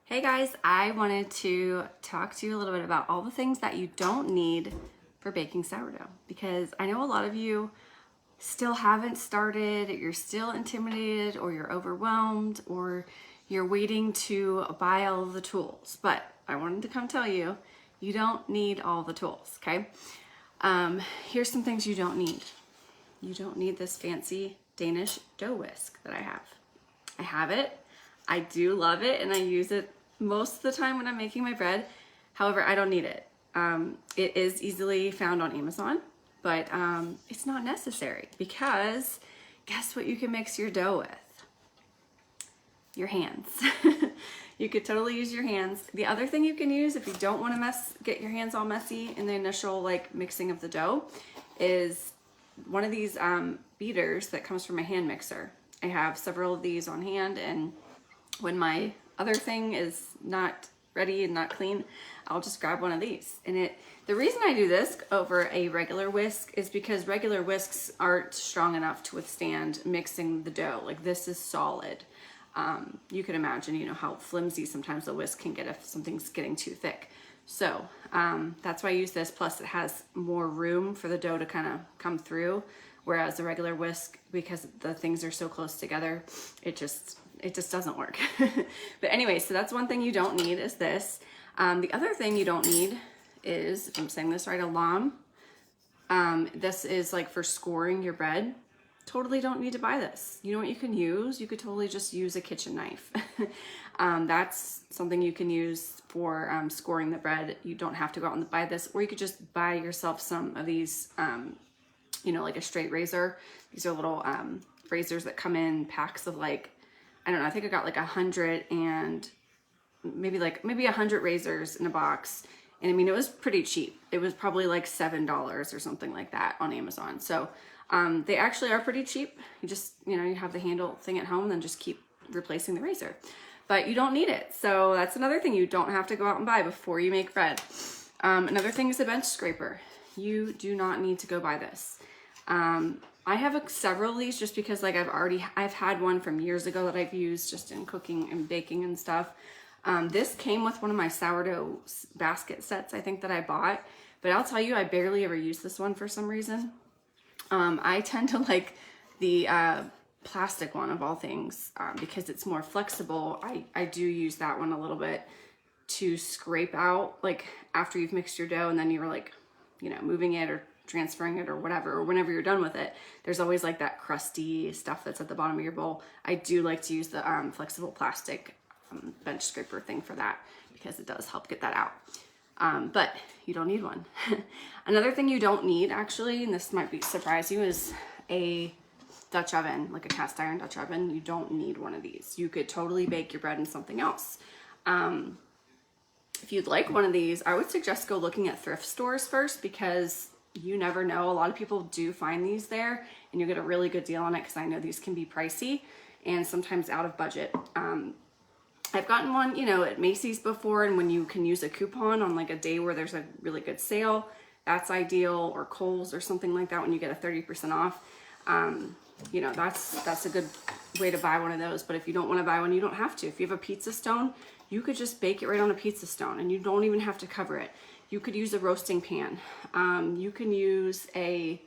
Hey guys, I wanted to talk to you a little bit about all the things that you don't need for baking sourdough, because I know a lot of you still haven't started, you're still intimidated, or you're overwhelmed, or you're waiting to buy all of the tools. But I wanted to come tell you, you don't need all the tools, okay? Here's some things you don't need. You don't need this fancy Danish dough whisk that I have. I have it. I do love it, and I use it most of the time when I'm making my bread. However, I don't need it. It is easily found on Amazon, but it's not necessary, because guess what you can mix your dough with? Your hands. You could totally use your hands. The other thing you can use if you don't want to get your hands all messy in the initial mixing of the dough is one of these beaters that comes from a hand mixer. I have several of these on hand, and when my other thing is not ready and not clean, I'll just grab one of these. And the reason I do this over a regular whisk is because regular whisks aren't strong enough to withstand mixing the dough. Like, this is solid. You can imagine, how flimsy sometimes a whisk can get if something's getting too thick. So that's why I use this. Plus, it has more room for the dough to kind of come through. Whereas the regular whisk, because the things are so close together, it just doesn't work. But anyway, so that's one thing you don't need is this. The other thing you don't need is, if I'm saying this right, a lamb. This is like for scoring your bread. Totally don't need to buy this. You know what you can use? You could totally just use a kitchen knife. That's something you can use for scoring the bread. You don't have to go out and buy this, or you could just buy yourself some of these, like a straight razor. These are little razors that come in packs of I don't know, I think I got 100 and maybe 100 razors in a box. And I mean, it was pretty cheap. It was probably $7 or something like that on Amazon. So they actually are pretty cheap. You just, you have the handle thing at home and then just keep replacing the razor. But you don't need it. So that's another thing you don't have to go out and buy before you make bread. Another thing is a bench scraper. You do not need to go buy this. I have several of these just because I've had one from years ago that I've used just in cooking and baking and stuff. This came with one of my sourdough basket sets, I think, that I bought, but I'll tell you, I barely ever use this one for some reason. I tend to like the plastic one of all things because it's more flexible. I do use that one a little bit to scrape out after you've mixed your dough and then you're moving it or transferring it or whatever, or whenever you're done with it, there's always that crusty stuff that's at the bottom of your bowl. I do like to use the flexible plastic bench scraper thing for that because it does help get that out. But you don't need one. Another thing you don't need, actually, and this might surprise you, is a Dutch oven, like a cast iron Dutch oven. You don't need one of these. You could totally bake your bread in something else. If you'd like one of these, I would suggest go looking at thrift stores first, because you never know. A lot of people do find these there and you'll get a really good deal on it, because I know these can be pricey and sometimes out of budget. I've gotten one, at Macy's before, and when you can use a coupon on a day where there's a really good sale, that's ideal, or Kohl's or something like that when you get a 30% off. That's a good way to buy one of those. But if you don't want to buy one, you don't have to. If you have a pizza stone, you could just bake it right on a pizza stone and you don't even have to cover it. You could use a roasting pan. You can use a,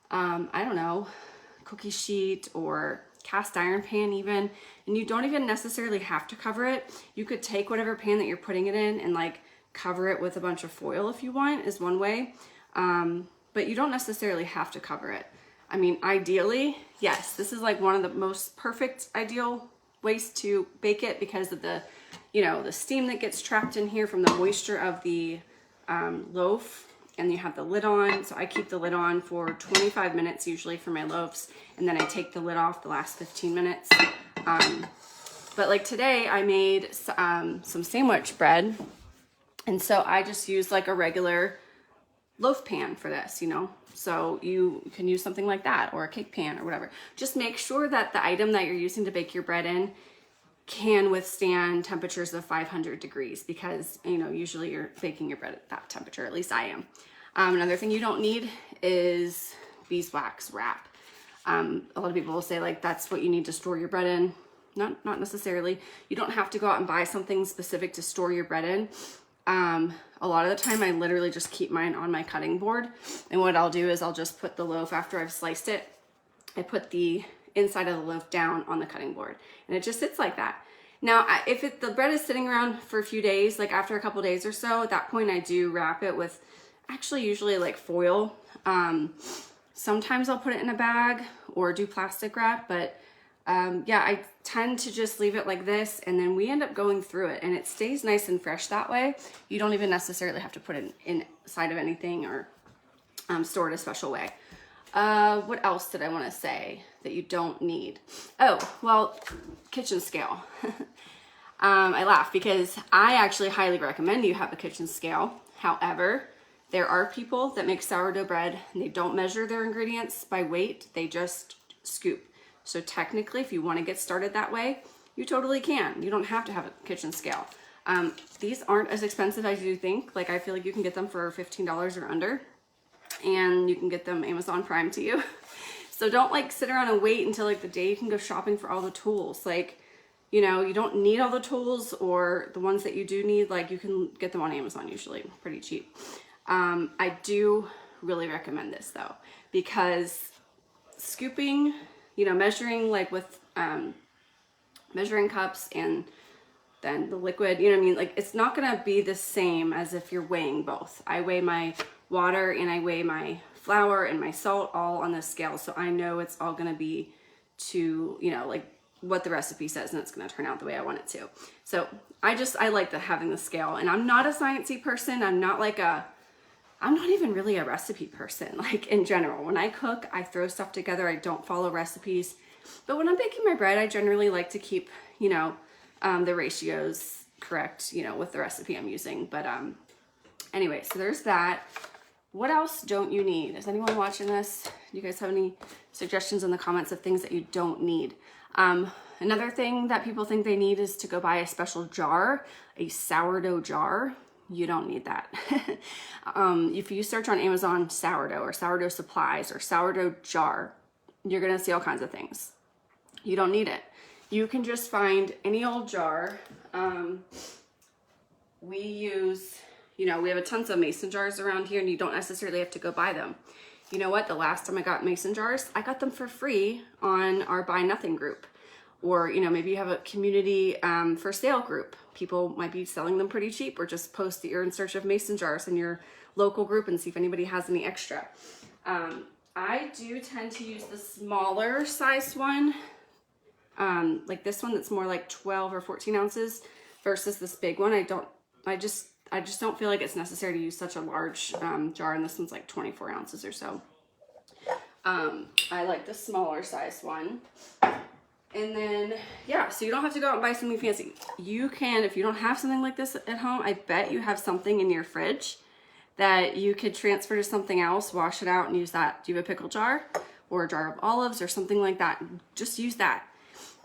I don't know, cookie sheet or cast iron pan even, and you don't even necessarily have to cover it. You could take whatever pan that you're putting it in and cover it with a bunch of foil if you want, is one way. But you don't necessarily have to cover it. I mean, ideally, yes, this is one of the most perfect ideal ways to bake it because of the, the steam that gets trapped in here from the moisture of the loaf, and you have the lid on. So I keep the lid on for 25 minutes usually for my loaves, and then I take the lid off the last 15 minutes. But today I made some sandwich bread, and so I just used a regular loaf pan for this, so you can use something like that, or a cake pan or whatever. Just make sure that the item that you're using to bake your bread in can withstand temperatures of 500 degrees, because usually you're baking your bread at that temperature, at least I am. Another thing you don't need is beeswax wrap. A lot of people will say that's what you need to store your bread in. not necessarily. You don't have to go out and buy something specific to store your bread in. A lot of the time I literally just keep mine on my cutting board. And what I'll do is I'll just put the loaf after I've sliced it. I put the inside of the loaf down on the cutting board and it just sits like that. Now, if the bread is sitting around for a few days, like after a couple days or so, at that point I do wrap it with actually usually like foil. Sometimes I'll put it in a bag or do plastic wrap, but yeah, I tend to just leave it like this, and then we end up going through it and it stays nice and fresh that way. You don't even necessarily have to put it inside of anything or store it a special way. What else did I want to say that you don't need? Oh, well, kitchen scale. I laugh because I actually highly recommend you have a kitchen scale. However, there are people that make sourdough bread and they don't measure their ingredients by weight. They just scoop. So technically, if you want to get started that way, you totally can. You don't have to have a kitchen scale. These aren't as expensive as you think. Like, I feel like you can get them for $15 or under, and you can get them Amazon Prime to you. So don't like sit around and wait until like the day you can go shopping for all the tools. Like, you know, you don't need all the tools, or the ones that you do need, like you can get them on Amazon usually pretty cheap. I do really recommend this though, because scooping, you know, measuring like with measuring cups and then the liquid, you know what I mean? Like, it's not gonna be the same as if you're weighing both. I weigh my water and I weigh my flour and my salt all on this scale, so I know it's all gonna be to, you know, like what the recipe says, and it's gonna turn out the way I want it to. So I like having the scale, and I'm not a sciencey person. I'm not even really a recipe person, like in general. When I cook, I throw stuff together. I don't follow recipes. But when I'm baking my bread, I generally like to keep, you know, the ratios correct, you know, with the recipe I'm using. But anyway, so there's that. What else don't you need? Is anyone watching this? Do you guys have any suggestions in the comments of things that you don't need? Another thing that people think they need is to go buy a special jar, a sourdough jar. You don't need that. If you search on Amazon sourdough or sourdough supplies or sourdough jar, you're gonna see all kinds of things. You don't need it. You can just find any old jar. We use, you know, we have tons of mason jars around here, and you don't necessarily have to go buy them. You know what? The last time I got mason jars, I got them for free on our Buy Nothing group. Or, you know, maybe you have a community for sale group. People might be selling them pretty cheap, or just post that you're in search of mason jars in your local group and see if anybody has any extra. I do tend to use the smaller size one, like this one that's more like 12 or 14 ounces versus this big one. I just don't feel like it's necessary to use such a large jar, and this one's like 24 ounces or so. I like the smaller size one. And then, yeah, so you don't have to go out and buy something fancy. You can, if you don't have something like this at home, I bet you have something in your fridge that you could transfer to something else, wash it out and use that. Do you have a pickle jar or a jar of olives or something like that? Just use that.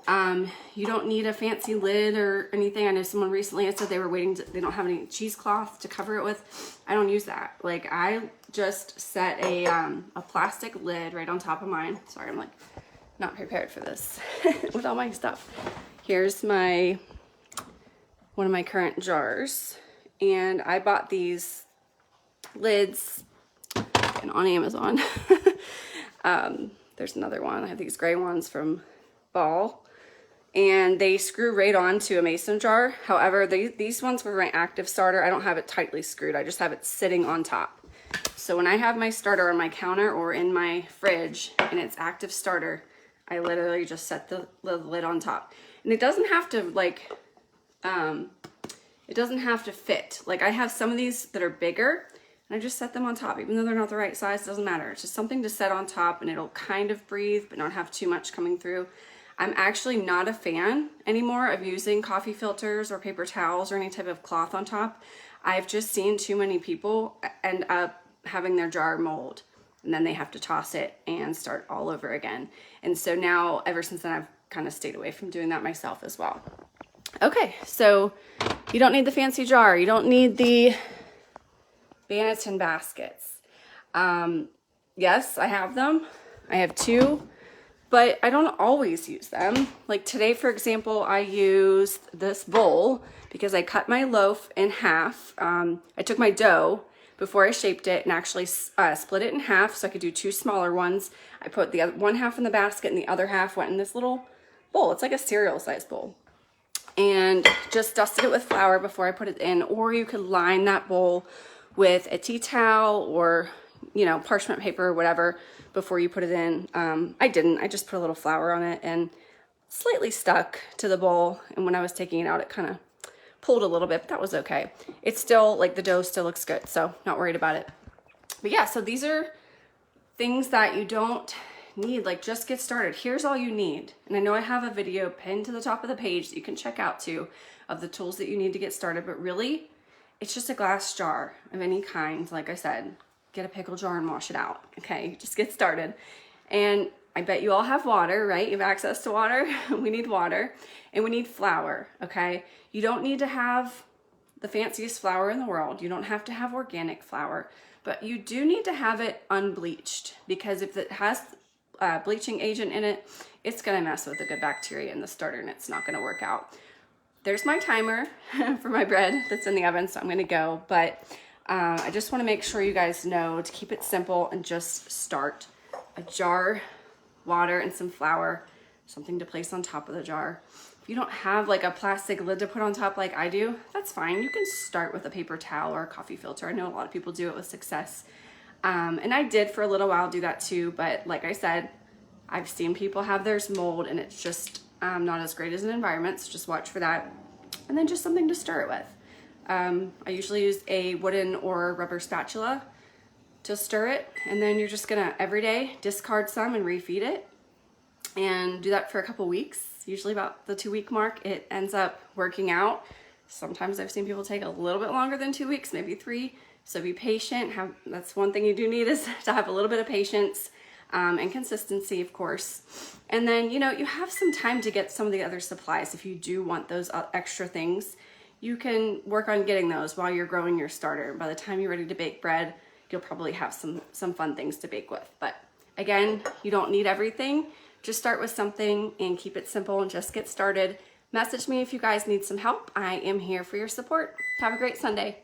You don't need a fancy lid or anything. I know someone recently had said they don't have any cheesecloth to cover it with. I don't use that. Like, I just set a plastic lid right on top of mine. Sorry, I'm like not prepared for this with all my stuff. Here's one of my current jars, and I bought these lids on Amazon. There's another one. I have these gray ones from Ball, and they screw right onto a mason jar. However, these ones were my active starter. I don't have it tightly screwed. I just have it sitting on top. So when I have my starter on my counter or in my fridge and it's active starter, I literally just set the lid on top. And it doesn't have to it doesn't have to fit. Like, I have some of these that are bigger, and I just set them on top. Even though they're not the right size, it doesn't matter. It's just something to set on top, and it'll kind of breathe but not have too much coming through. I'm actually not a fan anymore of using coffee filters or paper towels or any type of cloth on top. I've just seen too many people end up having their jar mold, and then they have to toss it and start all over again. And so now, ever since then, I've kind of stayed away from doing that myself as well. Okay, so you don't need the fancy jar. You don't need the Banneton baskets. Yes, I have them. I have two but I don't always use them. Like today, for example, I used this bowl because I cut my loaf in half. I took my dough before I shaped it and actually split it in half so I could do 2 smaller ones. I put the other one half in the basket and the other half went in this little bowl. It's like a cereal size bowl. And just dusted it with flour before I put it in, or you could line that bowl with a tea towel or, you know, parchment paper or whatever before you put it in. I didn't. I just put a little flour on it and slightly stuck to the bowl. And when I was taking it out, it kind of pulled a little bit, but that was okay. It's still, like, the dough still looks good, so not worried about it. But yeah, so these are things that you don't need. Like, just get started. Here's all you need. And I know I have a video pinned to the top of the page that you can check out too of the tools that you need to get started, but really it's just a glass jar of any kind. Like I said, get a pickle jar and wash it out. Okay, just get started. And I bet you all have water, right? You have access to water. We need water and we need flour. Okay, you don't need to have the fanciest flour in the world. You don't have to have organic flour, but you do need to have it unbleached, because if it has bleaching agent in it, it's gonna mess with the good bacteria in the starter and it's not gonna work out. There's my timer for my bread that's in the oven, so I'm gonna go, but I just wanna make sure you guys know to keep it simple and just start. A jar, water, and some flour, something to place on top of the jar. If you don't have like a plastic lid to put on top like I do, that's fine. You can start with a paper towel or a coffee filter. I know a lot of people do it with success. And I did for a little while do that too, but like I said, I've seen people have theirs mold and it's just not as great as an environment, so just watch for that. And then just something to stir it with. I usually use a wooden or rubber spatula to stir it, and then you're just gonna every day discard some and refeed it, and do that for a couple weeks. Usually about the 2-week mark, it ends up working out. Sometimes I've seen people take a little bit longer than 2 weeks, maybe 3. So be patient. That's one thing you do need, is to have a little bit of patience and consistency, of course. And then, you know, you have some time to get some of the other supplies. If you do want those extra things, you can work on getting those while you're growing your starter. By the time you're ready to bake bread, you'll probably have some fun things to bake with. But again, you don't need everything. Just start with something and keep it simple and just get started. Message me if you guys need some help. I am here for your support. Have a great Sunday.